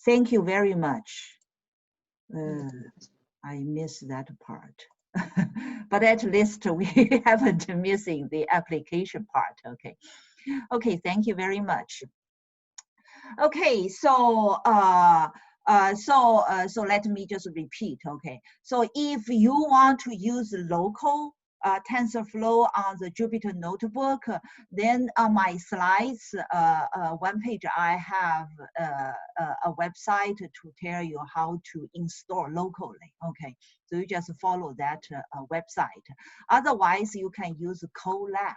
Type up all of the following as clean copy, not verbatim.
Thank you very much. I missed that part. But at least we haven't missing the application part. Okay. Okay, thank you very much. Okay, so so let me just repeat. Okay, so if you want to use local TensorFlow on the Jupyter Notebook, then on my slides, one page, I have a website to tell you how to install locally. Okay, so you just follow that website. Otherwise, you can use Colab.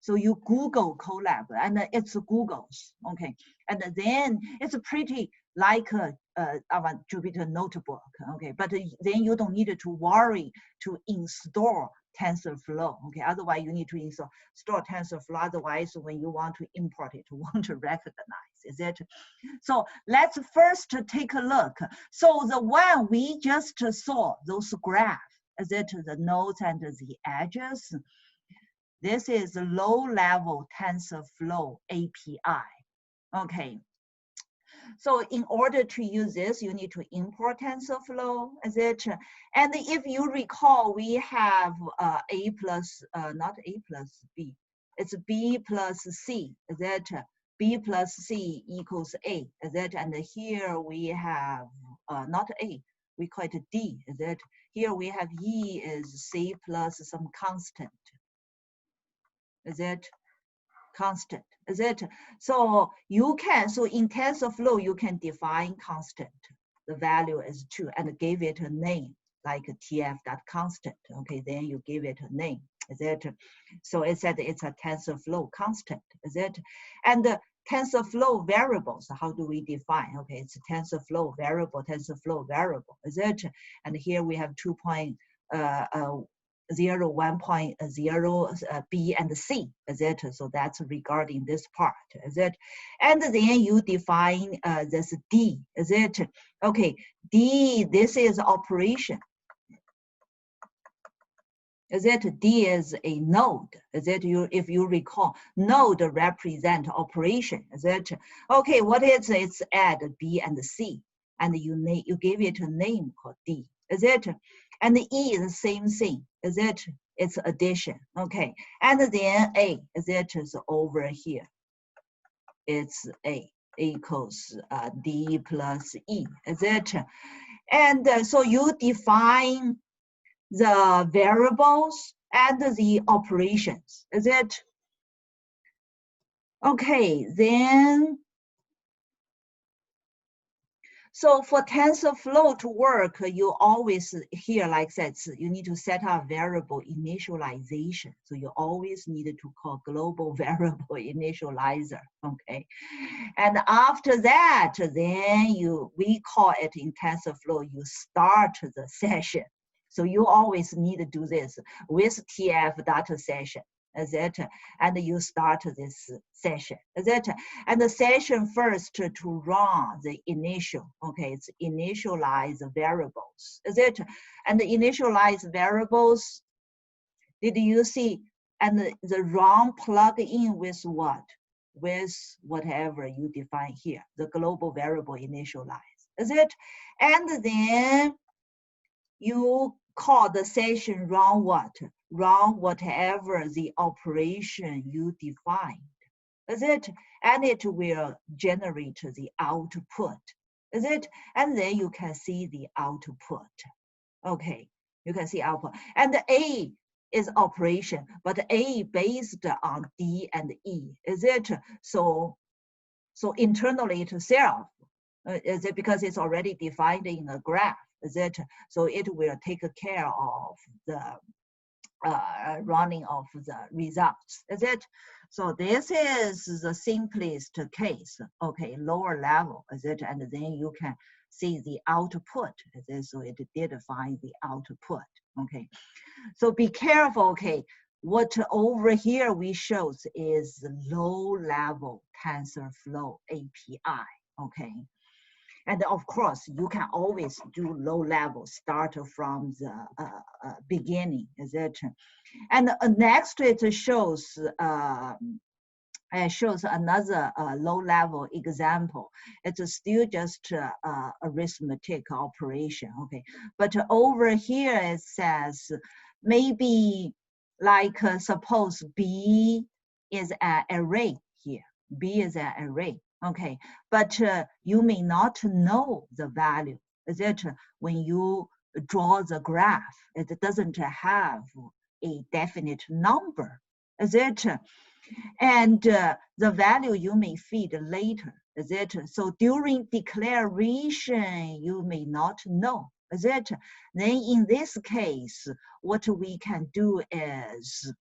So you Google Colab, and it's Google's, okay? And then it's pretty like our Jupyter Notebook, okay? But then you don't need to worry to install TensorFlow, okay? Otherwise, you need to install TensorFlow. Otherwise, when you want to import it, you won't recognize, is it? So let's first take a look. So the one we just saw, those graphs, is it the nodes and the edges? This is a low-level TensorFlow API. Okay. So in order to use this, you need to import TensorFlow, is it? And if you recall, we have A plus, not A plus B. It's B plus C, is it? B plus C equals A, is it? And here we have not A, we call it D, is it? Here we have E is C plus some constant. Is it constant? Is it? So you can, so in TensorFlow, you can define constant. The value is 2 and give it a name, like tf.constant. Okay, then you give it a name. Is it? So it said it's a TensorFlow constant. Is it? And the TensorFlow variables, how do we define? Okay, it's TensorFlow variable, is it? And here we have 2.0, 1.0 B and C, is it? So that's regarding this part, is it? And then you define this D, is it? Okay, D, this is operation. Is it? D is a node, is it? If you recall, node represent operation, is it? Okay, what is it? It's add B and C, and you give it a name called D, is it? And the E is the same thing, is it? It's addition, okay. And then A, is it? Is over here. It's A equals D plus E, is it? And so you define the variables and the operations, is it? Okay, then, so for TensorFlow to work, you always here, like that, you need to set up variable initialization. So you always need to call global variable initializer, okay? And after that, then we call it in TensorFlow, you start the session. So you always need to do this with tf.session. Is it? And you start this session, is it? And the session first to run the initial, okay, it's initialize variables, is it? And the initialize variables, did you see? And the run plug in with what? With whatever you define here, the global variable initialize, is it? And then you call the session run what? Run whatever the operation you defined, is it? And it will generate the output, is it? And then you can see the output. Okay, you can see output. And the A is operation, but A based on D and E, is it? So internally to self, is it because it's already defined in a graph, is it? So it will take care of the running of the results, is it? So this is the simplest case, okay, lower level, is it? And then you can see the output, is it? So it did find the output, okay? So be careful, okay? What over here we shows is low level TensorFlow API, okay? And of course, you can always do low level, start from the beginning, is it? And next it shows shows another low-level example. It's still just arithmetic operation, okay? But over here it says maybe like suppose B is an array here. B is an array, okay? But you may not know the value. Is it when you draw the graph, it doesn't have a definite number. Is it? And the value you may feed later, is it? So during declaration, you may not know, is it? Then in this case, what we can do is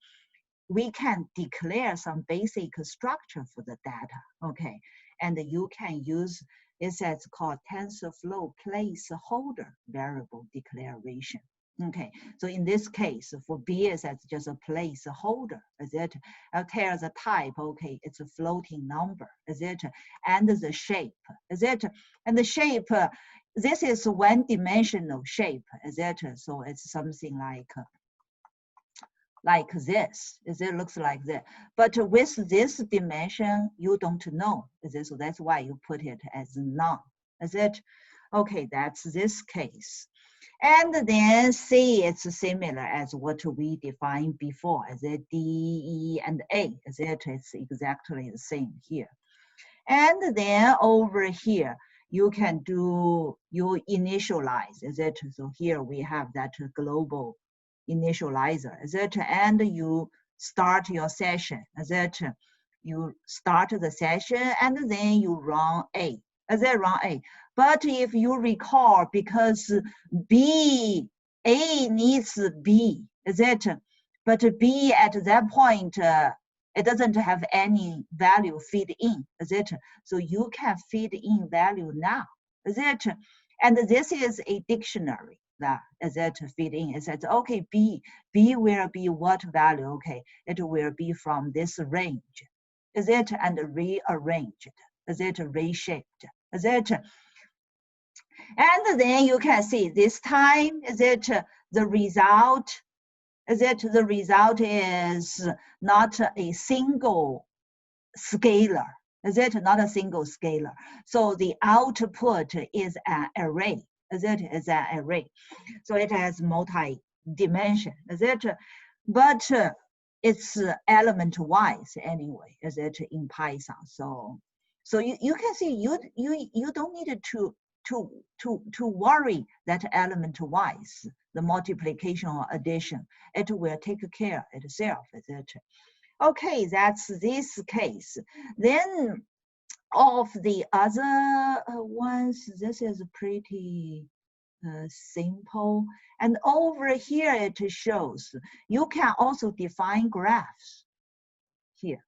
we can declare some basic structure for the data, okay? And you can use, it says called TensorFlow placeholder variable declaration. Okay, so in this case, for B, it's just a placeholder, is it? I'll tell the type, okay, it's a floating number, is it? And the shape, is it? And the shape, this is one-dimensional shape, is it? So it's something like this, is it looks like that. But with this dimension, you don't know, is it? So that's why you put it as none, is it? Okay, that's this case. And then C, it's similar as what we defined before, as a D, E, and A, is it? It's exactly the same here. And then over here, you can do, you initialize, is it? So here we have that global initializer, is it? And you start your session, is it? You start the session and then you run A, is it? Run A. But if you recall, because B, A needs B, is it? But B at that point, it doesn't have any value feed in, is it? So you can feed in value now, is it? And this is a dictionary that is it feed in. It says, okay, B will be what value? Okay, it will be from this range, is it? And rearranged, is it? Reshaped, is it? And then you can see this time, is it the result? Is it the result is not a single scalar? Is it not a single scalar? So the output is an array. Is it? Is an array. So it has multi-dimension. Is it? But it's element-wise anyway. Is it in Python? So you can see you don't need to worry that element-wise, the multiplication or addition, it will take care of itself, is it? Okay, that's this case. Then of the other ones, this is pretty simple. And over here it shows you can also define graphs. Here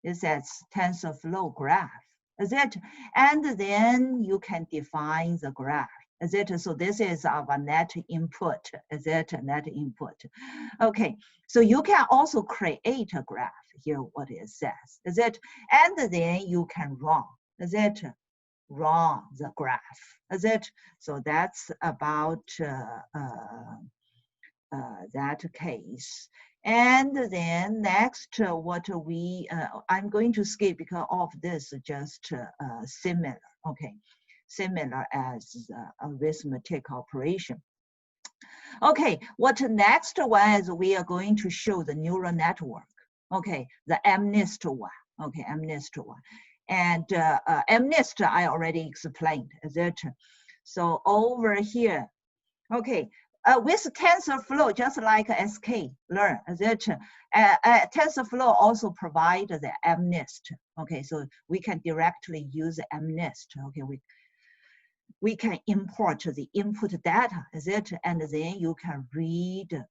it says TensorFlow graph, is it? And then you can define the graph, is it? So this is our net input, is it? Net input. Okay, so you can also create a graph here, what it says, is it? And then you can run, is it? Run the graph, is it? So that's about that case. And then next, what we, I'm going to skip because of this just similar, okay, similar as arithmetic operation. Okay, what next one is we are going to show the neural network, okay, the MNIST one, okay, MNIST one. And MNIST I already explained, is it? So over here, okay, with TensorFlow, just like sklearn, is it? TensorFlow also provides the MNIST. Okay, so we can directly use MNIST. Okay, we can import the input data, is it? And then you can read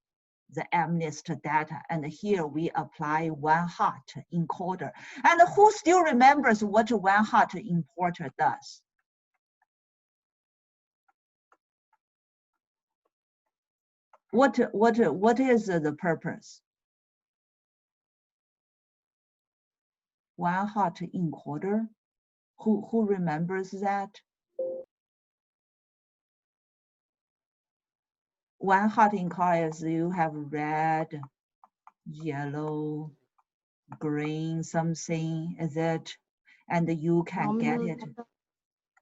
the MNIST data. And here we apply one-hot encoder. And who still remembers what one-hot importer does? What is the purpose? One-hot encoder. Who remembers that? One-hot encoder is you have red, yellow, green something, is it? And you can get Nominal it. data.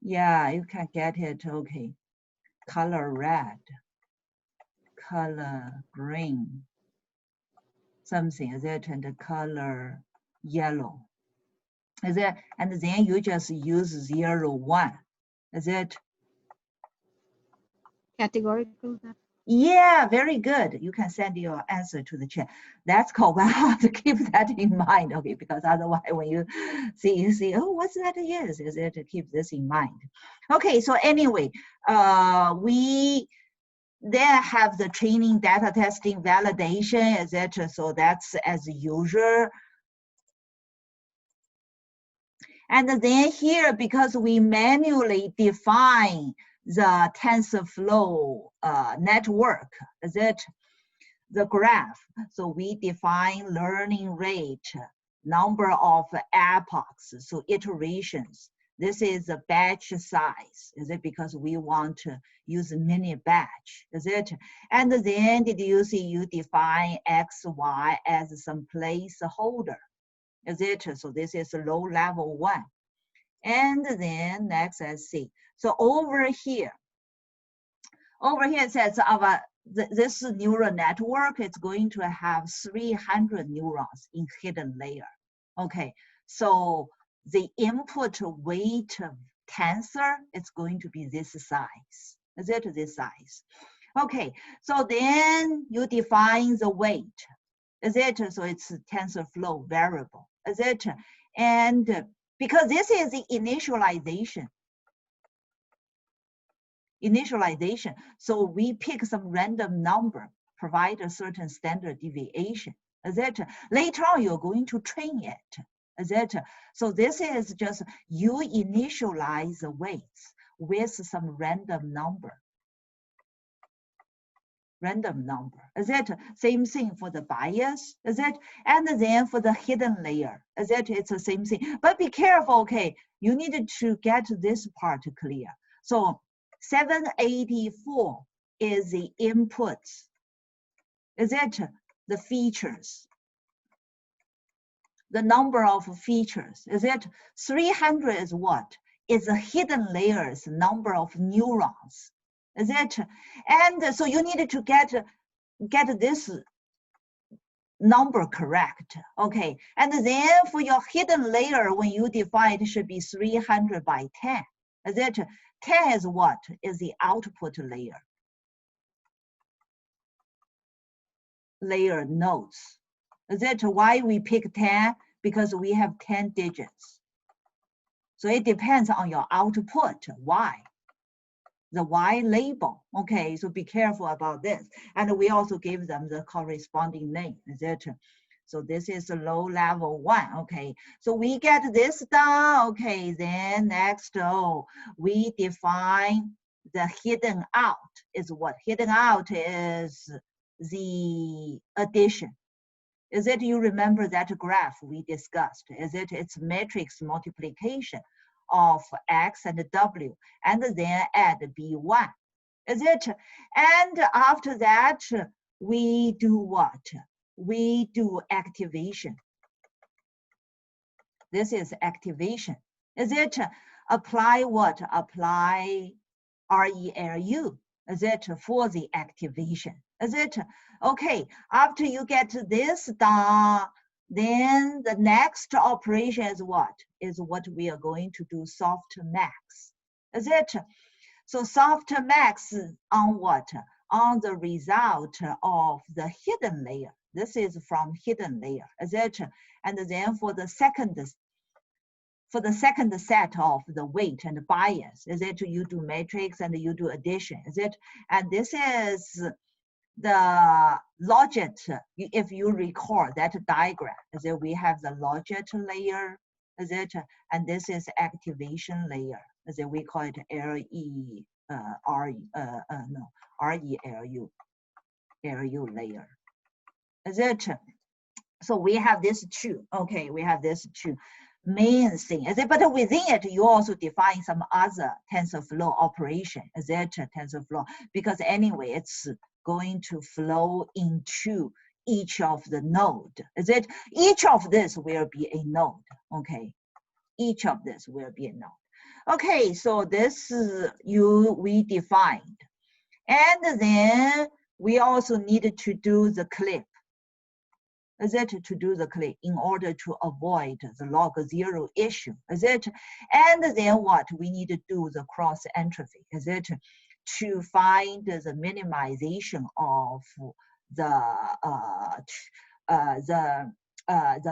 Yeah, you can get it, okay. Color red, color green, something, is it? And the color yellow, is it? And then you just use 0, 1, is it? Categorical data. Yeah, very good. You can send your answer to the chat. That's called wow, to keep that in mind, okay? Because otherwise, when you see, oh, what's that is it to keep this in mind? Okay, so anyway, we then have the training, data testing, validation, etc. So that's as usual. And then here, because we manually define the TensorFlow network, is it? The graph. So we define learning rate, number of epochs, so iterations. This is a batch size. Is it because we want to use mini batch? Is it? And then did you see you define X, Y as some placeholder? Is it? So this is low level 1. And then next, let's see. So over here it says our this neural network is going to have 300 neurons in hidden layer. Okay, so the input weight of tensor is going to be this size. Is it this size? Okay, so then you define the weight. Is it? So it's TensorFlow variable. Is it? And because this is the initialization, so we pick some random number, provide a certain standard deviation. Is it? Later on, you're going to train it. Is it? So this is just you initialize the weights with some random number. Is it? Same thing for the bias, is it? And then for the hidden layer, is it? It's the same thing. But be careful, okay? You need to get this part clear. So 784 is the inputs. Is it? The features. The number of features. Is it? 300 is what? Is the hidden layers number of neurons. Is it? And so you need to get this number correct, okay? And then for your hidden layer, when you define, it should be 300 by 10. Is it? 10 is what? Is the output layer. Layer nodes. Is it why we pick 10? Because we have 10 digits. So it depends on your output, why? The Y label, okay? So be careful about this. And we also give them the corresponding name, is it? So this is a low level 1, okay? So we get this done, okay? Then next, we define the hidden out is what? Hidden out is the addition. Is it, you remember that graph we discussed? Is it, it's matrix multiplication of X and W, and then add B1. Is it? And after that, we do what? We do activation. This is activation. Is it? Apply what? Apply RELU. Is it for the activation? Is it? Okay, after you get this done, then the next operation is what? Is what we are going to do softmax. Is it? So softmax on what? On the result of the hidden layer. This is from hidden layer. Is it? And then for the second set of the weight and bias, is it? You do matrix and you do addition, is it? And this is the logit. If you recall that diagram, is it? We have the logit layer, is it? And this is activation layer, is it? We call it RELU layer, is it? So we have this two, okay, we have this two main thing, is it? But within it, you also define some other TensorFlow operation, is it? TensorFlow, because anyway, it's going to flow into each of the node. Is it? Each of this will be a node. Okay. Each of this will be a node. Okay, so this we defined. And then we also needed to do the clip. Is it to do the clip in order to avoid the log 0 issue? Is it? And then what? We need to do the cross entropy. Is it? To find the minimization of the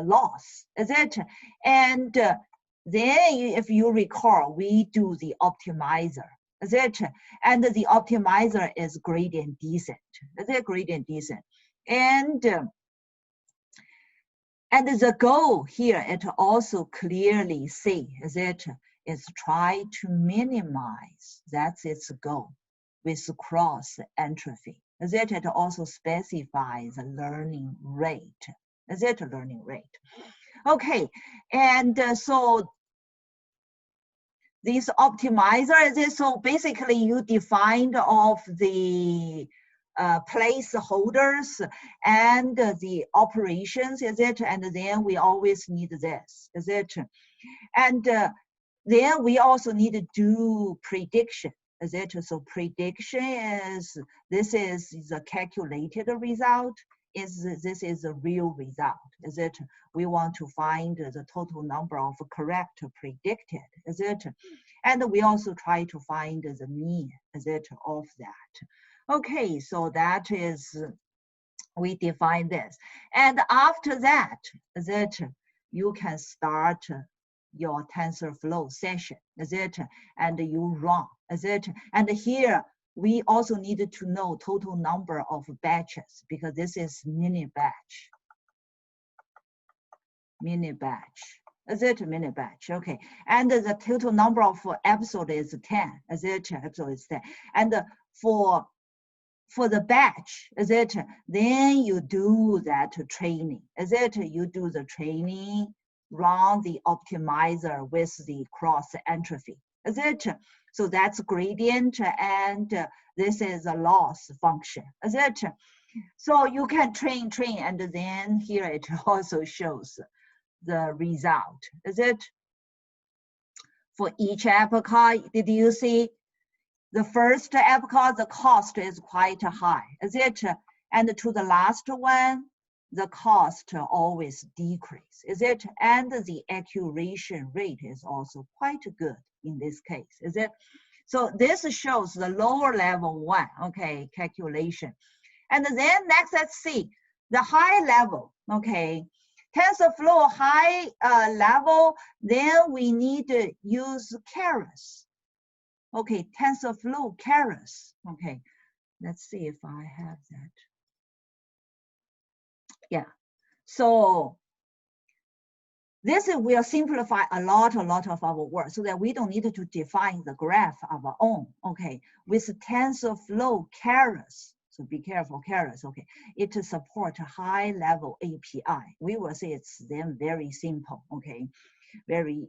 loss. Is it? And then if you recall, we do the optimizer. Is it? And the optimizer is gradient descent. Is it gradient descent? And the goal here, it also clearly say, is it? Is try to minimize, that's its goal, with cross entropy. Is it? It also specifies the learning rate. Is it learning rate? Okay, and so this optimizer, is it? So basically you defined of the placeholders and the operations, is it? And then we always need this, is it? And then we also need to do prediction, is it? So prediction is, this is the calculated result, this is a real result, is it? We want to find the total number of correct predicted, is it? And we also try to find the mean, is it, of that. Okay, so that is, we define this. And after that, is it, you can start your TensorFlow session, is it? And you run, is it? And here, we also needed to know total number of batches because this is mini batch. Mini batch. Is it mini batch? Okay. And the total number of episode is 10. Is it? Episode is 10. And for the batch, is it? Then you do that training. Is it? You do the training, run the optimizer with the cross entropy. Is it? So that's gradient, and this is a loss function. Is it? So you can train, and then here it also shows the result. Is it? For each epoch, did you see? The first epoch, the cost is quite high, is it? And to the last one, the cost always decrease, is it? And the accuracy rate is also quite good in this case, is it? So this shows the lower level one, okay, calculation. And then next, let's see the high level, okay. TensorFlow high level, then we need to use Keras. Okay, TensorFlow Keras. Okay, let's see if I have that. Yeah, so this will simplify a lot of our work so that we don't need to define the graph of our own. Okay, with TensorFlow Keras. So be careful, Keras. Okay, it supports high level API. We will say it's then very simple. Okay. Very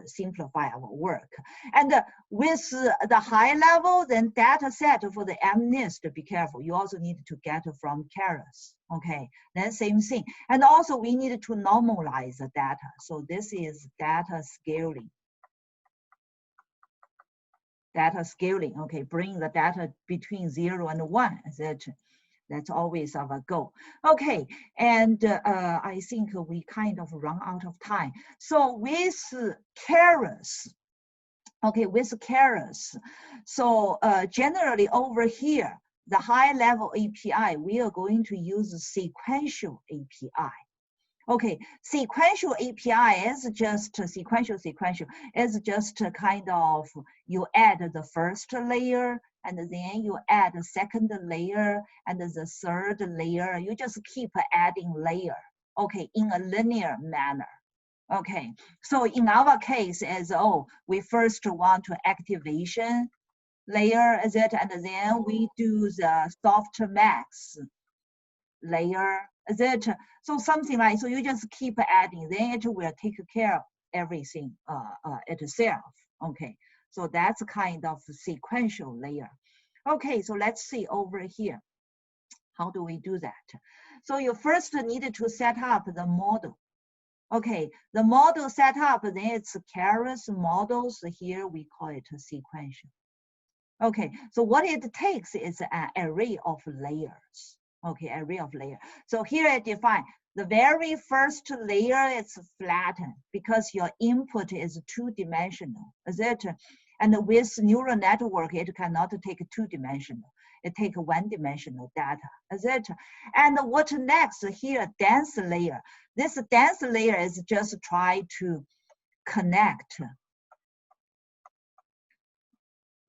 simplify our work. And with the high level, then data set for the MNIST, be careful. You also need to get from Keras. Okay, then same thing. And also we need to normalize the data. So this is data scaling. Data scaling, okay, bring the data between 0 and 1, that's always our goal. Okay, and I think we kind of run out of time. So with Keras, okay, with Keras, so generally over here, the high level API, we are going to use sequential API. Okay, sequential API is just sequential is just a kind of, you add the first layer and then you add a second layer and the third layer. You just keep adding layer, okay, in a linear manner. Okay, so in our case, as we first want to activation layer, is it, and then we do the softmax layer, is it? So something like, so you just keep adding, then it will take care of everything itself. Okay, so that's kind of sequential layer. Okay, so let's see over here. How do we do that? So you first need to set up the model. Okay, the model set up, then it's Keras models. Here we call it sequential. Okay, so what it takes is an array of layers. Okay, array of layers. So here I define the very first layer is flattened because your input is two-dimensional, is it? And with neural network, it cannot take two-dimensional. It takes one-dimensional data, is it? And what next? Here, dense layer. This dense layer is just try to connect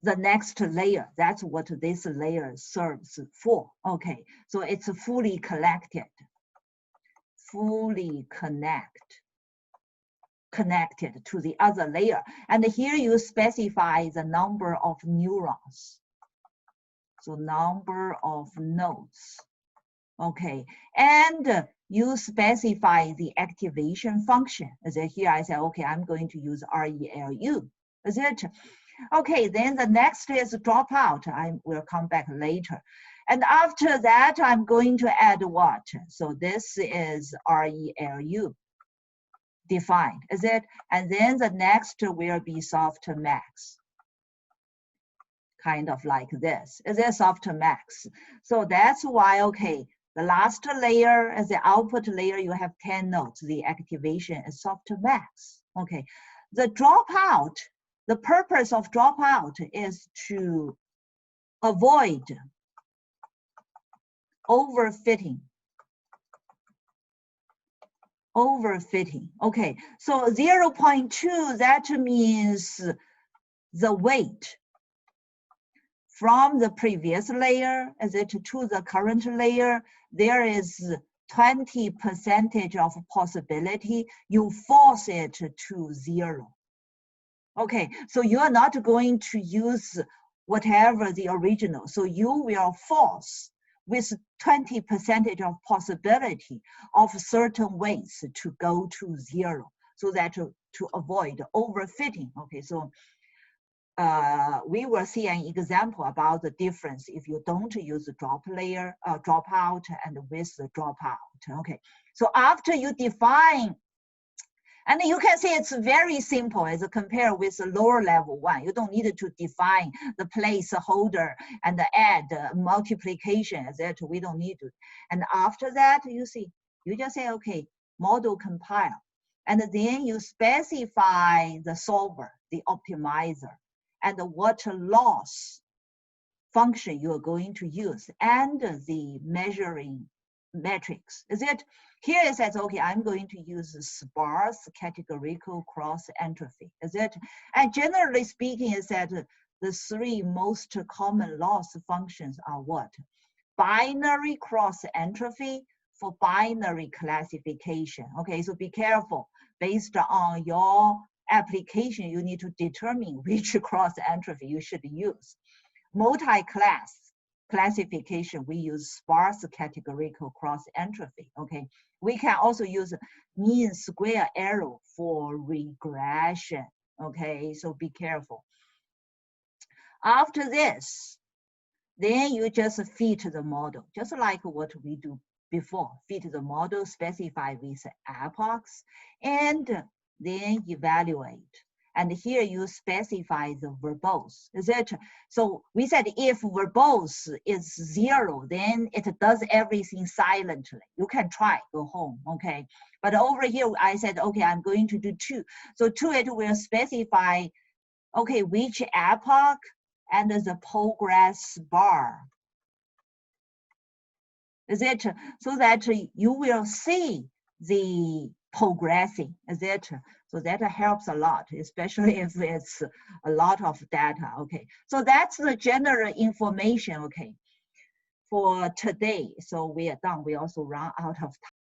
the next layer. That's what this layer serves for. Okay, so it's fully connected to the other layer. And here you specify the number of neurons. So number of nodes. Okay, and you specify the activation function. As here I say, okay, I'm going to use ReLU. Is it? Okay, then the next is dropout. I will come back later. And after that, I'm going to add what? So this is ReLU defined, is it? And then the next will be softmax. Kind of like this, is it softmax? So that's why, okay, the last layer as the output layer, you have 10 nodes. The activation is softmax. Okay, the dropout, the purpose of dropout is to avoid overfitting. Okay, so 0.2, that means the weight from the previous layer as it to the current layer, there is 20% of possibility you force it to 0. Okay, so you are not going to use whatever the original. So you will force with 20% of possibility of certain weights to go to 0, so that to avoid overfitting. Okay, so we will see an example about the difference if you don't use the dropout and with the dropout. Okay, so after you define, and you can see it's very simple as compared with the lower level one. You don't need to define the placeholder and add multiplication, that we don't need to. And after that, you see, you just say, okay, model compile. And then you specify the solver, the optimizer, and what loss function you are going to use, and the measuring metrics. Is it? Here it says, okay, I'm going to use sparse categorical cross entropy. Is it? And generally speaking, is that the three most common loss functions are what? Binary cross entropy for binary classification. Okay, so be careful. Based on your application, you need to determine which cross entropy you should use. Multi-class classification, we use sparse categorical cross entropy. Okay, we can also use mean square error for regression. Okay, so be careful. After this, then you just fit the model, just like what we do before. Fit the model, specify with epochs, and then evaluate. And here you specify the verbose, etc. So we said if verbose is 0, then it does everything silently. You can try, go home, okay? But over here, I said, okay, I'm going to do 2. So 2, it will specify, okay, which epoch and the progress bar. Is it? So that you will see the progressing, is it? So that helps a lot, especially if it's a lot of data. Okay, so that's the general information, okay, for today. So we are done. We also run out of time.